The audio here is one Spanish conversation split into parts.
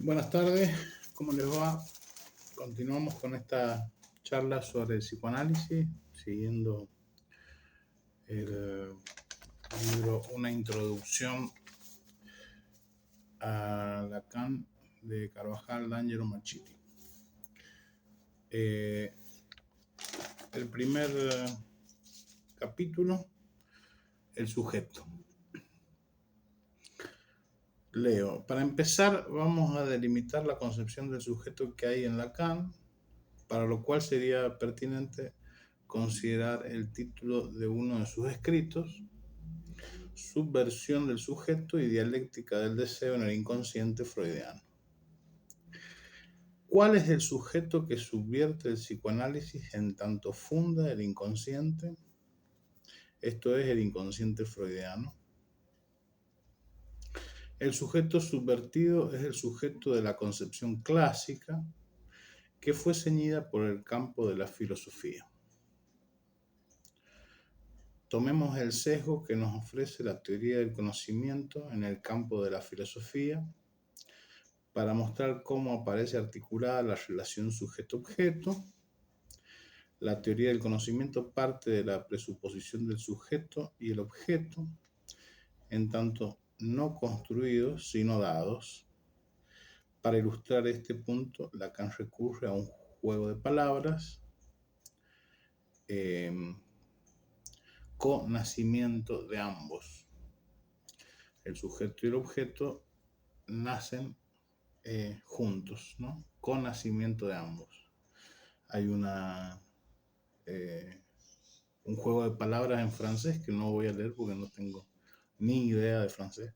Buenas tardes, ¿cómo les va? Continuamos con esta charla sobre el psicoanálisis, siguiendo el libro Una introducción a Lacan de Carvajal, D'Angelo, Marchiti. El primer capítulo, el sujeto. Leo. Para empezar, vamos a delimitar la concepción del sujeto que hay en Lacan, para lo cual sería pertinente considerar el título de uno de sus escritos, Subversión del sujeto y dialéctica del deseo en el inconsciente freudiano. ¿Cuál es el sujeto que subvierte el psicoanálisis en tanto funda el inconsciente? Esto es el inconsciente freudiano. El sujeto subvertido es el sujeto de la concepción clásica que fue ceñida por el campo de la filosofía. Tomemos el sesgo que nos ofrece la teoría del conocimiento en el campo de la filosofía para mostrar cómo aparece articulada la relación sujeto-objeto. La teoría del conocimiento parte de la presuposición del sujeto y el objeto, en tanto no construidos, sino dados. Para ilustrar este punto, Lacan recurre a un juego de palabras, co-nacimiento de ambos. El sujeto y el objeto nacen juntos, ¿no? Con nacimiento de ambos. Hay un juego de palabras en francés que no voy a leer porque no tengo ni idea de francés.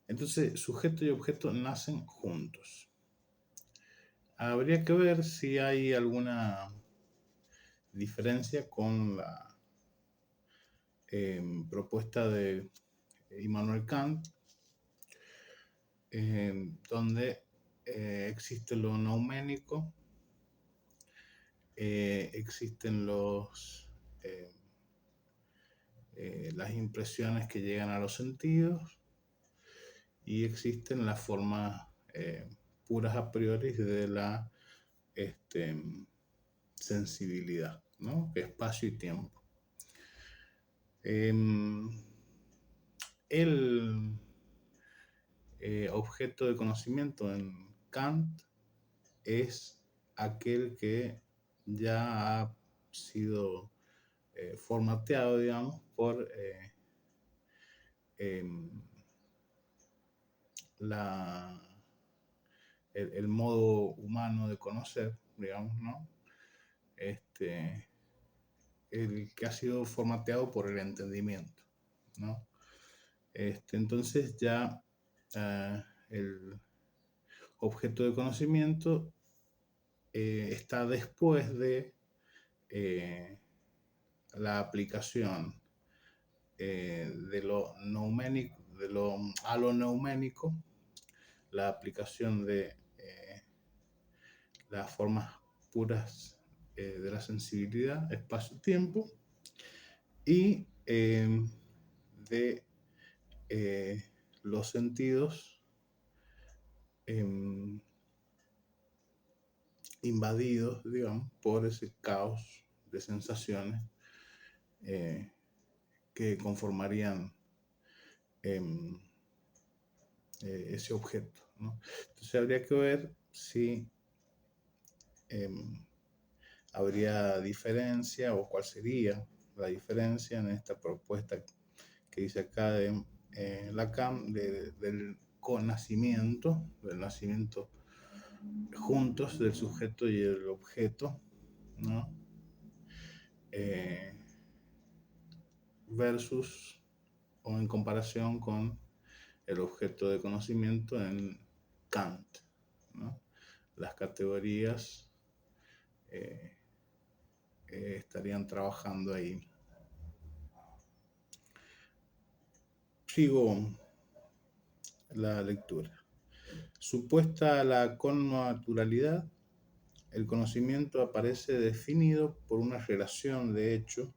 Entonces, sujeto y objeto nacen juntos. Habría que ver si hay alguna diferencia con la propuesta de Immanuel Kant, donde existe lo nouménico, existen las impresiones que llegan a los sentidos y existen las formas puras a priori de la sensibilidad, ¿no? Espacio y tiempo. El objeto de conocimiento en Kant es aquel que ya ha sido formateado, digamos, por el modo humano de conocer, digamos, ¿no? El que ha sido formateado por el entendimiento, ¿no? Entonces ya el objeto de conocimiento está después de la aplicación de lo nouménico, a lo nouménico, la aplicación de las formas puras de la sensibilidad, espacio-tiempo, y de los sentidos invadidos, digamos, por ese caos de sensaciones que conformarían ese objeto, ¿no? Entonces habría que ver si habría diferencia o cuál sería la diferencia en esta propuesta que dice acá de Lacan del connacimiento, del nacimiento juntos del sujeto y el objeto, ¿no? Versus o en comparación con el objeto de conocimiento en Kant, ¿no? Las categorías estarían trabajando ahí. Sigo la lectura. Supuesta la connaturalidad, el conocimiento aparece definido por una relación de hecho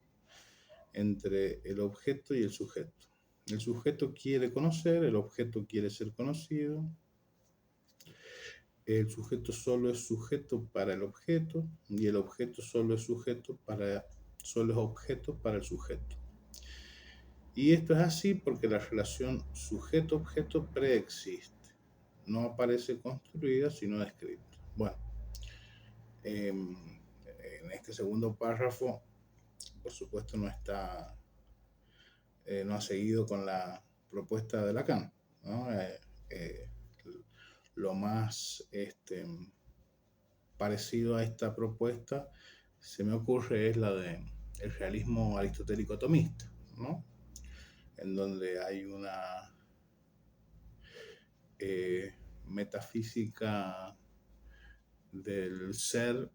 entre el objeto y el sujeto. El sujeto quiere conocer, el objeto quiere ser conocido. El sujeto solo es sujeto para el objeto y el objeto solo es objeto para el sujeto. Y esto es así porque la relación sujeto-objeto preexiste. No aparece construida, sino descrita. Bueno, en este segundo párrafo, por supuesto, no ha seguido con la propuesta de Lacan, ¿no? Lo más parecido a esta propuesta se me ocurre es la del realismo aristotélico tomista, ¿no? En donde hay una metafísica del ser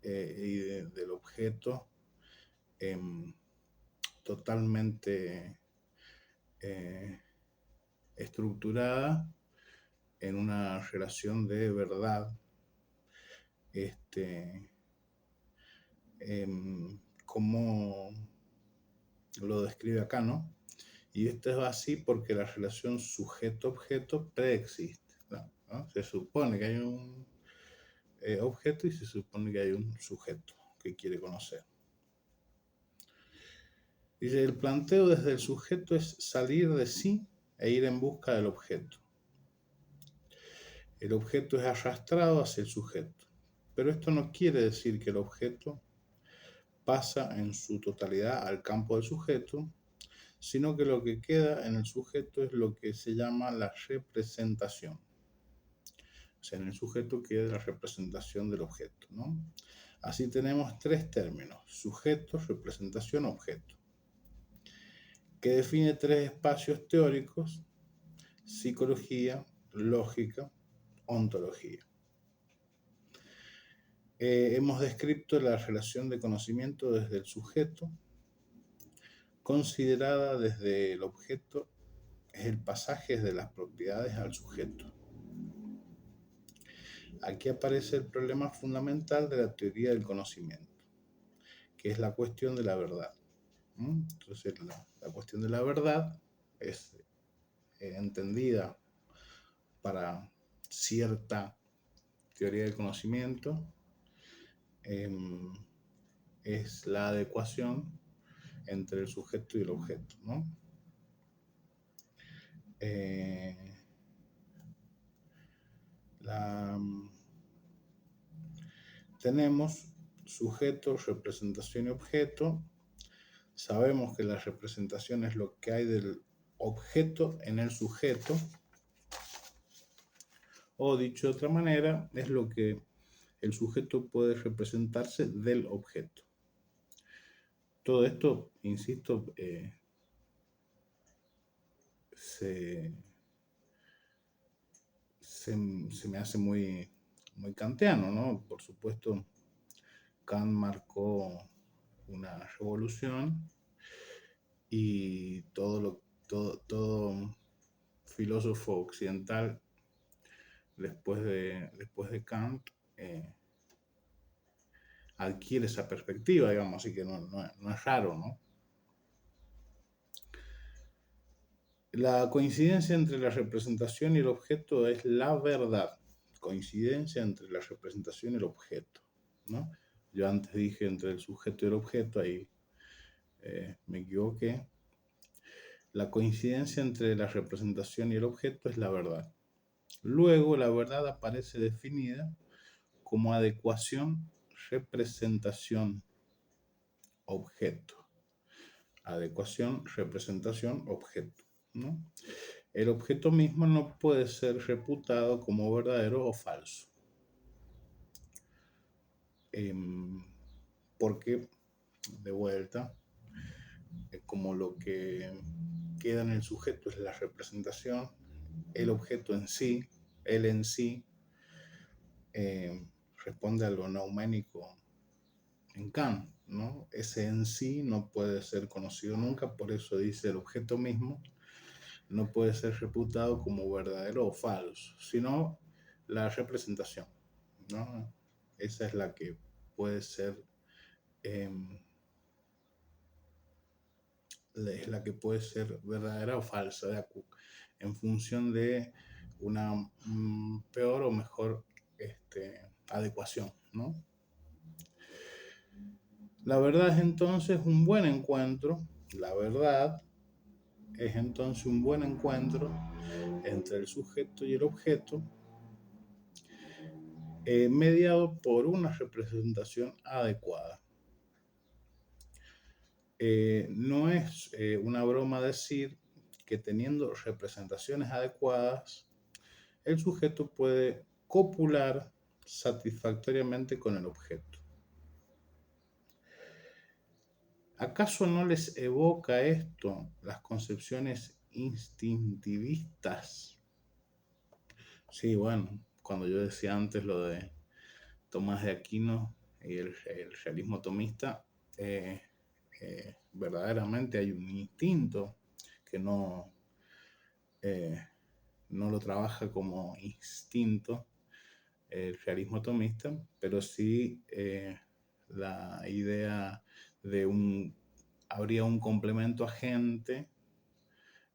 y del objeto totalmente estructurada en una relación de verdad, como lo describe acá, ¿no? Y esto es así porque la relación sujeto-objeto preexiste, ¿no? Se supone que hay un objeto y se supone que hay un sujeto que quiere conocer. Dice, el planteo desde el sujeto es salir de sí e ir en busca del objeto. El objeto es arrastrado hacia el sujeto, pero esto no quiere decir que el objeto pasa en su totalidad al campo del sujeto, sino que lo que queda en el sujeto es lo que se llama la representación. O sea, en el sujeto queda la representación del objeto, ¿no? Así tenemos tres términos: sujeto, representación, objeto, que define tres espacios teóricos: psicología, lógica, ontología. Hemos descrito la relación de conocimiento desde el sujeto, considerada desde el objeto, es el pasaje de las propiedades al sujeto. Aquí aparece el problema fundamental de la teoría del conocimiento, que es la cuestión de la verdad. Entonces, la cuestión de la verdad es entendida para cierta teoría del conocimiento, es la adecuación entre el sujeto y el objeto, ¿no? Tenemos sujeto, representación y objeto. Sabemos que la representación es lo que hay del objeto en el sujeto, o dicho de otra manera, es lo que el sujeto puede representarse del objeto. Todo esto, insisto, se me hace muy, muy kantiano, ¿no? Por supuesto, Kant marcó una revolución y todo filósofo occidental después de Kant adquiere esa perspectiva, digamos, así que no es raro, ¿no? La coincidencia entre la representación y el objeto es la verdad. Coincidencia entre la representación y el objeto, ¿no? Yo antes dije entre el sujeto y el objeto, ahí me equivoqué. La coincidencia entre la representación y el objeto es la verdad. Luego, la verdad aparece definida como adecuación, representación, objeto. Adecuación, representación, objeto, ¿no? El objeto mismo no puede ser reputado como verdadero o falso. Porque, de vuelta, como lo que queda en el sujeto es la representación, el objeto en sí, él en sí, responde a lo neuménico en Kant, ¿no? Ese en sí no puede ser conocido nunca, por eso dice el objeto mismo no puede ser reputado como verdadero o falso, sino la representación, ¿no? Esa es la que puede ser es la que puede ser verdadera o falsa, en función de una peor o mejor adecuación, ¿no? La verdad es entonces un buen encuentro, la verdad es entonces un buen encuentro entre el sujeto y el objeto, mediado por una representación adecuada. No es una broma decir que teniendo representaciones adecuadas, el sujeto puede copular satisfactoriamente con el objeto. ¿Acaso no les evoca esto las concepciones instintivistas? Sí, bueno, cuando yo decía antes lo de Tomás de Aquino y el realismo tomista, verdaderamente hay un instinto que eh, no lo trabaja como instinto el realismo tomista, pero sí la idea de habría un complemento agente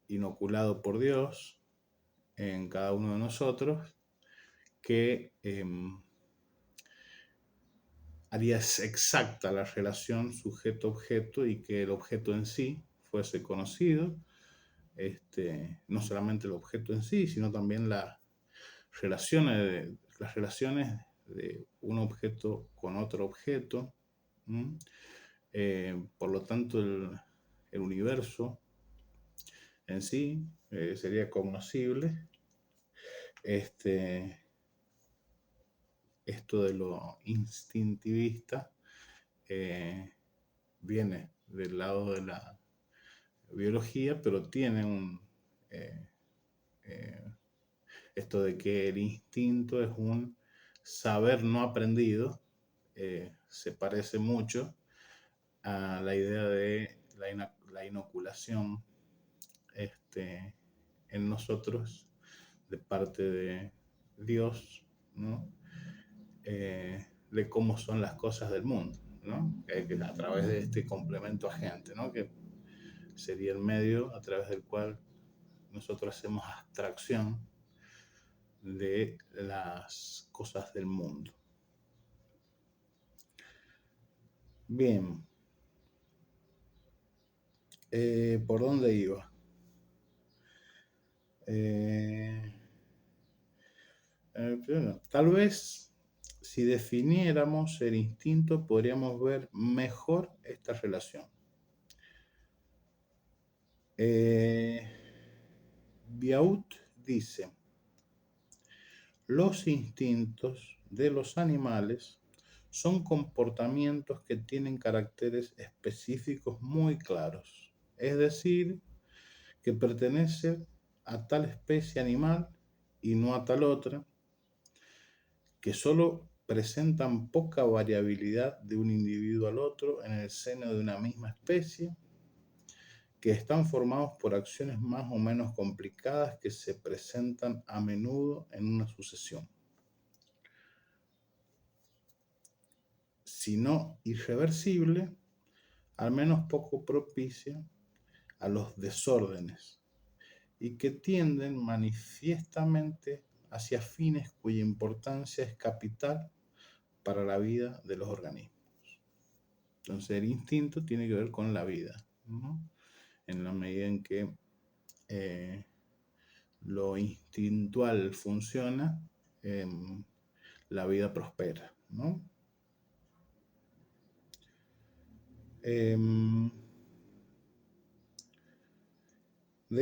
inoculado por Dios en cada uno de nosotros que haría exacta la relación sujeto-objeto y que el objeto en sí fuese conocido, no solamente el objeto en sí, sino también las relaciones de un objeto con otro objeto. Por lo tanto, el universo en sí sería cognoscible. Esto de lo instintivista viene del lado de la biología, pero tiene esto de que el instinto es un saber no aprendido, se parece mucho a la idea de la inoculación en nosotros de parte de Dios, ¿no? De cómo son las cosas del mundo, ¿no? Que a través de este complemento agente, ¿no? Que sería el medio a través del cual nosotros hacemos abstracción de las cosas del mundo. Bien, ¿por dónde iba? Tal vez si definiéramos el instinto podríamos ver mejor esta relación. Biaut dice: los instintos de los animales son comportamientos que tienen caracteres específicos muy claros, es decir, que pertenecen a tal especie animal y no a tal otra, que solo presentan poca variabilidad de un individuo al otro en el seno de una misma especie, que están formados por acciones más o menos complicadas que se presentan a menudo en una sucesión, si no irreversible, al menos poco propicia a los desórdenes, y que tienden manifiestamente hacia fines cuya importancia es capital para la vida de los organismos. Entonces el instinto tiene que ver con la vida, ¿no? En la medida en que lo instintual funciona, la vida prospera, ¿no? De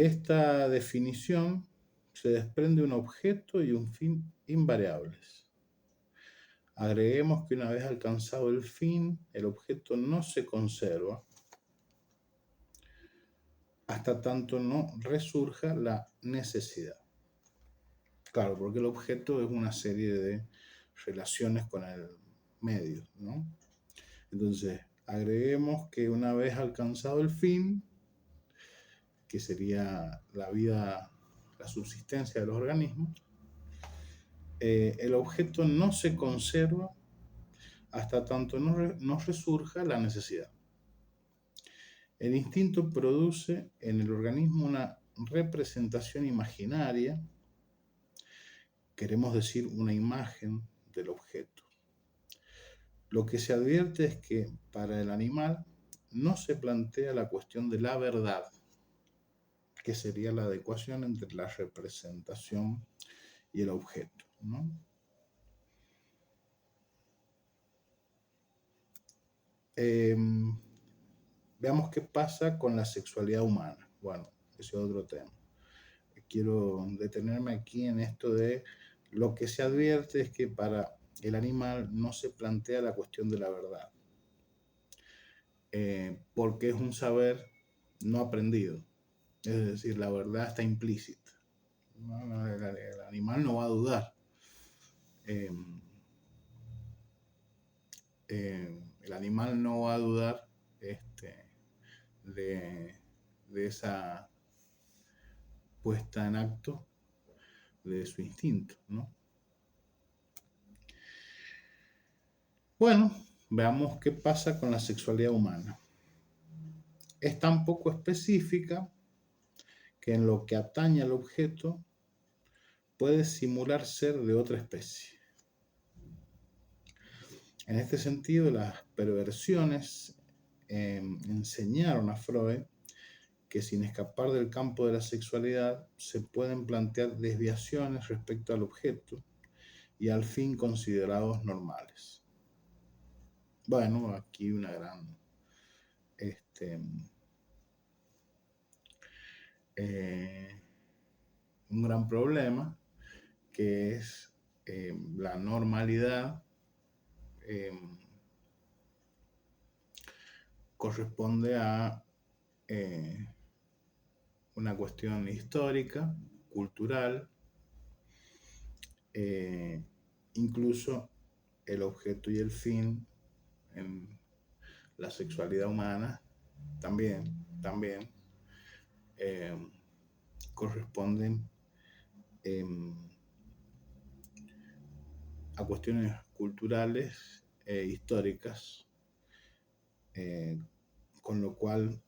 esta definición se desprende un objeto y un fin invariables. Agreguemos que una vez alcanzado el fin, el objeto no se conserva hasta tanto no resurja la necesidad. Claro, porque el objeto es una serie de relaciones con el medio, ¿no? Entonces, agreguemos que una vez alcanzado el fin, que sería la vida, la subsistencia de los organismos, el objeto no se conserva hasta tanto no resurja la necesidad. El instinto produce en el organismo una representación imaginaria, queremos decir una imagen del objeto. Lo que se advierte es que para el animal no se plantea la cuestión de la verdad, que sería la adecuación entre la representación y el objeto, ¿no? Veamos qué pasa con la sexualidad humana. Bueno, ese es otro tema. Quiero detenerme aquí en esto de lo que se advierte es que para el animal no se plantea la cuestión de la verdad, porque es un saber no aprendido, es decir, la verdad está implícita. El animal no va a dudar. Eh, el animal no va a dudar de, de esa puesta en acto de su instinto, ¿no? Bueno, veamos qué pasa con la sexualidad humana. Es tan poco específica que en lo que atañe al objeto puede simular ser de otra especie. En este sentido, las perversiones enseñaron a Freud que sin escapar del campo de la sexualidad se pueden plantear desviaciones respecto al objeto y al fin considerados normales. Bueno, aquí una gran un gran problema que es la normalidad corresponde a una cuestión histórica, cultural, incluso el objeto y el fin en la sexualidad humana también corresponden a cuestiones culturales e históricas, con lo cual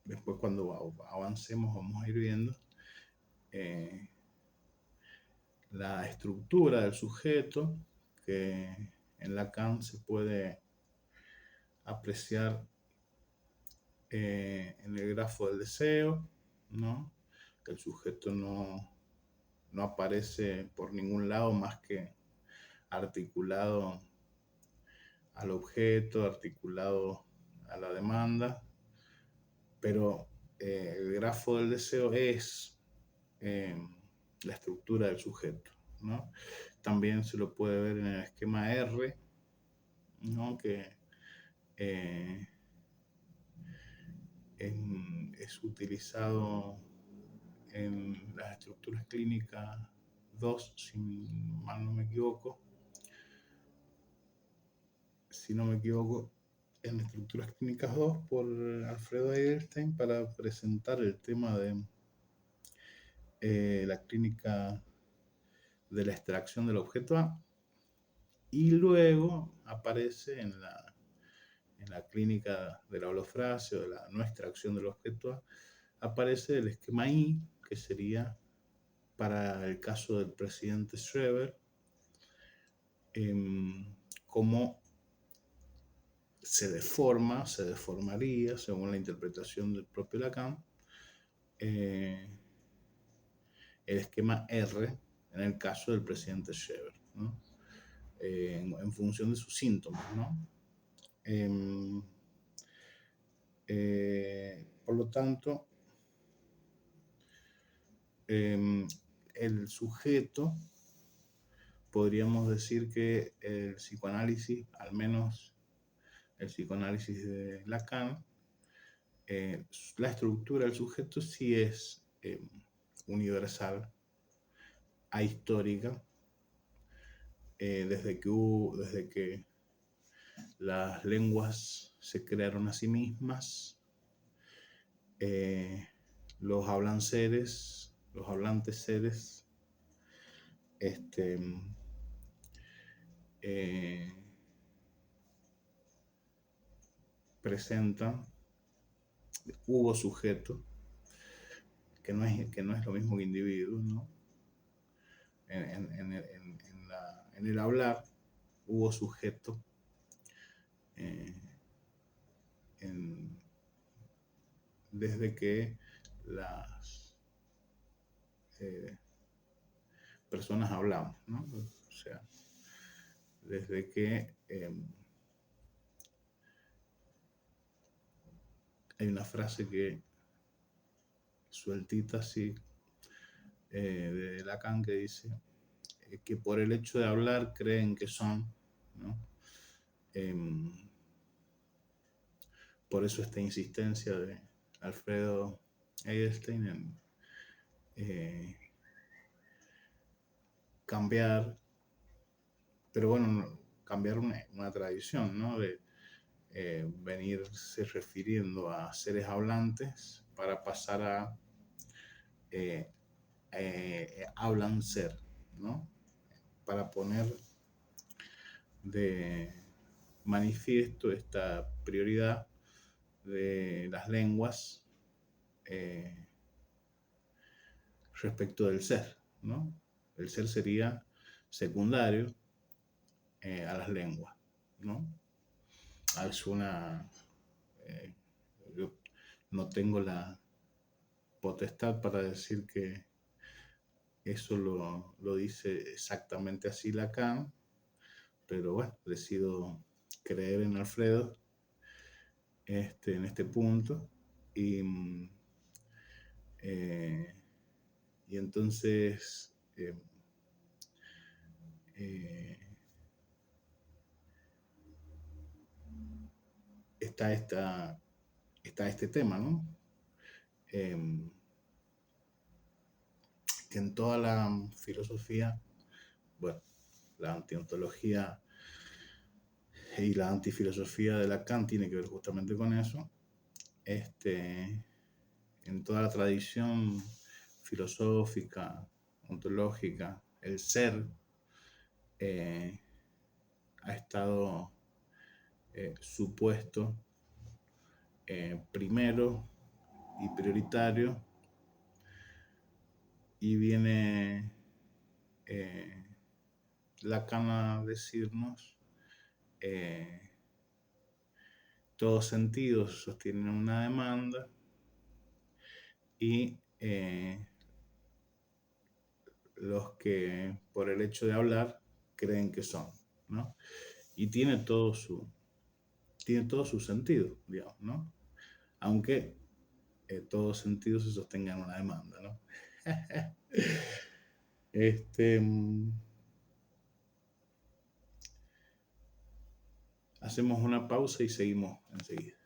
después cuando avancemos vamos a ir viendo la estructura del sujeto que en Lacan se puede apreciar en el grafo del deseo, ¿no? El sujeto no aparece por ningún lado más que articulado al objeto, articulado a la demanda, pero el grafo del deseo es la estructura del sujeto, ¿no? También se lo puede ver en el esquema R, ¿no? Que es utilizado en las estructuras clínicas 2, si mal no me equivoco. Si no me equivoco, en estructuras clínicas 2 por Alfredo Edelstein para presentar el tema de la clínica de la extracción del objeto A, y luego aparece en la clínica de la holofrasia o de la no extracción del objeto A, aparece el esquema I, que sería para el caso del presidente Schreber, cómo se deformaría, según la interpretación del propio Lacan, el esquema R en el caso del presidente Schreber, ¿no? En función de sus síntomas, ¿no? Por lo tanto, el sujeto, podríamos decir que el psicoanálisis, al menos el psicoanálisis de Lacan, la estructura del sujeto sí es universal, ahistórica, desde que las lenguas se crearon a sí mismas, los hablantes seres, presentan hubo sujeto, que no es lo mismo que individuo, ¿no? En el hablar hubo sujeto eh, en- desde que las eh, personas hablamos, ¿no? O sea, desde que hay una frase que sueltita así de Lacan que dice que por el hecho de hablar creen que son, ¿no? Em, por eso esta insistencia de Alfredo Edelstein en eh, cambiar, pero bueno, cambiar una tradición, ¿no? De venirse refiriendo a seres hablantes para pasar a eh, hablan ser, ¿no? Para poner de manifiesto esta prioridad de las lenguas eh, respecto del ser, ¿no? El ser sería secundario a las lenguas, ¿no? Es una... eh, yo no tengo la potestad para decir que eso lo dice exactamente así Lacan, pero bueno, decido creer en Alfredo en este punto y, eh, y entonces eh, está, está este tema, ¿no? Eh, que en toda la filosofía, bueno, la antiontología y la antifilosofía de Lacan tiene que ver justamente con eso. En toda la tradición filosófica, ontológica, el ser eh, ha estado supuesto primero y prioritario, y viene eh, Lacan a decirnos todos sentidos sostienen una demanda y los que por el hecho de hablar creen que son, ¿no? Y tiene todo su sentido, digamos, ¿no? Aunque todo sentido se sostenga en una demanda, ¿no? este, hacemos una pausa y seguimos enseguida.